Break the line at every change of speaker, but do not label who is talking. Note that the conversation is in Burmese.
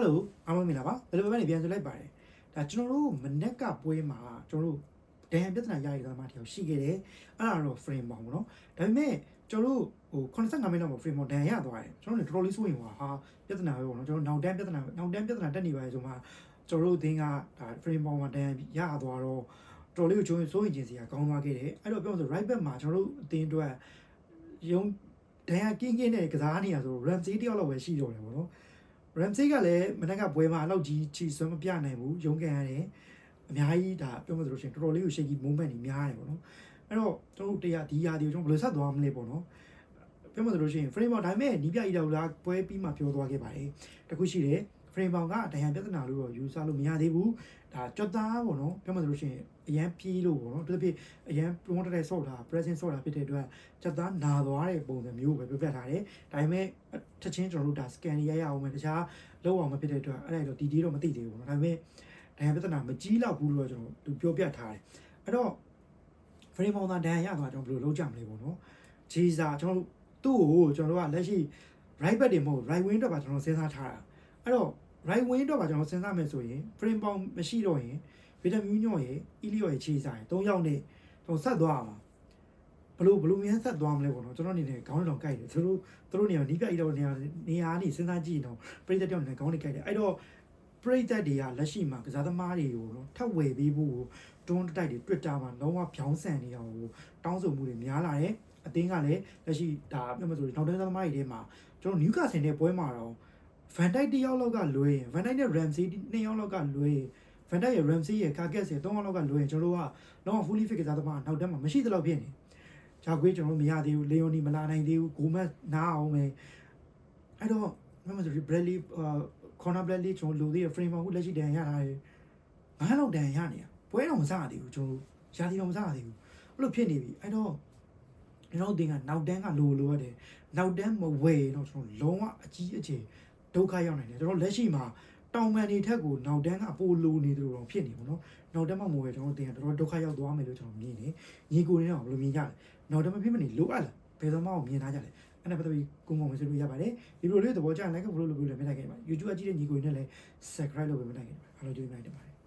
Hello အားလုံးမင်္ဂလာပါဘယ်လိုပဲနေပြန်ဆိုလိုက်ပါတယ်ဒါကျွန်တော်တို့မနက်ကပွဲမှာကျွန်တော်တို့ဒဏ်ရာပြဿနာရရတဲ့မှာတယောက်ရှိခဲ့တယ်အဲ့ဒါတော့ frame ပေါ့နော်ဒါပေမဲ့ကျွန်တော်တို့85မိနစ်လောက်မှာ frame ပေါ်ဒဏ်ရာရသွားတယ်ကျွန်တော်တို့တော်တော်လေးစိုးရင်ဟာပြဿနာပဲပေါ့နော်ကျွန်တော်နောက်တန်းပြဿနာတက်နေပါလေဆိုမှကျွန်တော်တို့အသင်းကဒါ frame ပေါ်မှာဒဏ်ရာရသွားတော့တော်တော်လေးကိုစိုးရင်ကျင်စရာကောင်းသွားခဲ့တယ်အဲ့တော့ပြောလို့ဆို right back မှာကျွန်တော်တို့အသင်းအတွက်ရုံဒဏ်ရာကင်းနဲ့ကစားနေရဆို Ramsey တယောက်လောက်ပဲရှိတော့တယ်ပေါ့နော်Ramsey ကလည်းမနက်ကပွဲမှာအလောက်ကြီးချီဆွဲမပြနိုင်ဘူးရုံးကန်ရတယ်အများကြီးဒါပြောမှဆိုလို့ရှိရင်တော်တော်လေးကို shaky moment တွေများတယ်ပေါ့နော်အဲ့တော့ကျွန်တော်တို့တရားဒီရာဒီကိုကျွန်တော်ဘယ်လိုဆက်သွားမလဲပေါ့နော်ပြောမှဆိုလို့ရှိရင် frame ပေါက်ဒါပေမဲ့နီးပြကြီးတော့လားပွဲပြီးမှပြောသွားခဲ့ပါတယ်တခုရှိတယ် frame ပေါက်ကဒဏ်ရာပြဿနာလို့တော့ယူဆလို့မရသေးဘူးဒါကြော့သားပေါ့နော်ပြောမှဆိုလို့ရှိရင်အရန်ပြေးလို့ပေါ့နော်တကယ်ဖြစ်အရန် promote တဲ့ sort တာ present sort တာဖြစ်တဲ့အတွက်ကြော့သားနာသွားတဲ့ပုံစံမျိုးပဲပြပြထားတယ်ဒါပေမဲ့ချက်ချင်းကျွန်တော်တို့ဒါ scan ရရအောင်မယ်တခြားလောက်အောင်မဖြစ်တဲ့အတွက်အဲ့ဒါတော့ဒီဒီတော့မသိသေးဘူးပေါ့နော်ဒါပေမဲ့ဒဏ်ရာပြဿနာမကြီးတော့ဘူးလို့ကျွန်တော်သူပြောပြထားတယ်အဲ့တော့ frame ပေါက်သားဒဏ်ရာရသွားကျွန်တော်ဘယ်လိုလုပ်ကြမလဲပေါ့နော်ဂျေဇာကျွန်တော်သူ့ကိုကျွန်တော်တို့ကလက်ရှိ right back တွေမဟုတ် right wing တော့ပါကျွန်တော်စဉ်းစားထားတာအဲ့တော့ right wing တော့ပါကျွန်တော်စဉ်းစားမယ်ဆိုရင် frame ပေါက်မရှိတော့ရင်ဗီတာမီညော့ရဲ့အီလီယော့ရဲ့ခြေစားရင်၃ယောက်နဲ့ကျွန်တော်ဆက်သွားအောင်ဘလို့မြန်ဆက်သွားမလဲပေါ့နော်ကျွန်တော်အနေနဲ့ခေါင်းတောင်ကိုက်တယ်သူတို့နေရာနီးပြကြီးတော့နေရာနေစဉ်းစားကြည့်ရင်တော့ပရိသတ်တောင်နေခေါင်းတွေကိုက်တယ်အဲ့တော့ပရိသတ်တွေကလက်ရှိမှာကစားသမားတွေကိုနော်ထပ်ဝယ်ပေးဖို့တွန်းတိုက်တွေ Twitter မှာလုံးဝဖြောင်းဆန်နေအောင်တောင်းဆိုမှုတွေများလာတယ်အသင်းကလည်းလက်ရှိဒါပြောမှဆိုရင်နောက်တန်းသမားတွေထဲမှာကျွန်တော်နျူကာဆယ်နဲ့ပွဲမှာတော့ Van Dijk တစ်ယောက်လောက်ကလွဲရင် Van Dijk နဲ့ Ramsey နှစ်ယောက်လောက်ကလွဲရင်Van Dijk ရဲ့ Ramsey ရဲ့ Carcass ရဲ့၃ယောက်လောက်ကလွဲရင်ကျွန်တော်တို့ကလုံးဝ fully fit ကစားသမားနောက်တန်းမှာမရှိသလောက်ဖြစ်နေဂျာကွေးကျွန်တော်မရသေးဘူး Leonie မလာနိုင်သေးဘူးဂိုမက်နားအောင်ပဲအဲ့တော့မမဆို Bradley corner Bradley ကျွန်တော်လိုသေးတဲ့ frame မှာခုလက်ရှိဒဏ်ရာရတာလေငါးလောက်ဒဏ်ရာရနေတာပွဲတော့မစားရသေးဘူးကျွန်တော်ရာသီတော့မစားရသေးဘူးအဲ့လိုဖြစ်နေပြီအဲ့တော့ကျွန်တော်တင်ကနောက်တန်းကလိုရတယ်နောက်တန်းမဝယ်တော့ကျွန်တော်လုံးဝအကြီးအကျယ်ဒုက္ခရောက်နိုင်တယ်ကျွန်တော်လက်ရှိမှာတောင်ပန်တွေထက်ကိုနောက်တန်းကပိုလိုနေတယ်လို့တော့ဖြစ်နေပေါ့နော်နောက်တန်းမှမဝယ်ကျွန်တော်တင်ကတော်တော်ဒုက္ခရောက်သွားမယ်လို့ကျွန်တော်မြင်နေညီကိုနေတော့ဘယ်လိုမြင်ကြလဲနောက်တန်းမဖြစ်မနေလိုအပ်လားဘယ်သမားကိုမြင်ထားကြလဲအဲ့ဒါပတ်သက်ပြီးကုန်းကုန်းဝင်ဆွေးနွေးရပါတယ်ဒီလိုလေးသဘောကျရင် like ဘလို့လုပ်ပြီးလည်းမလိုက်ခဲ့ပါဘူး YouTube အကြည့်တဲ့ညီကိုနေလည်း subscribe လုပ်ပြီးမလိုက်ခဲ့ပါဘူးအားလုံးကျေးဇူးများတင်ပါတယ်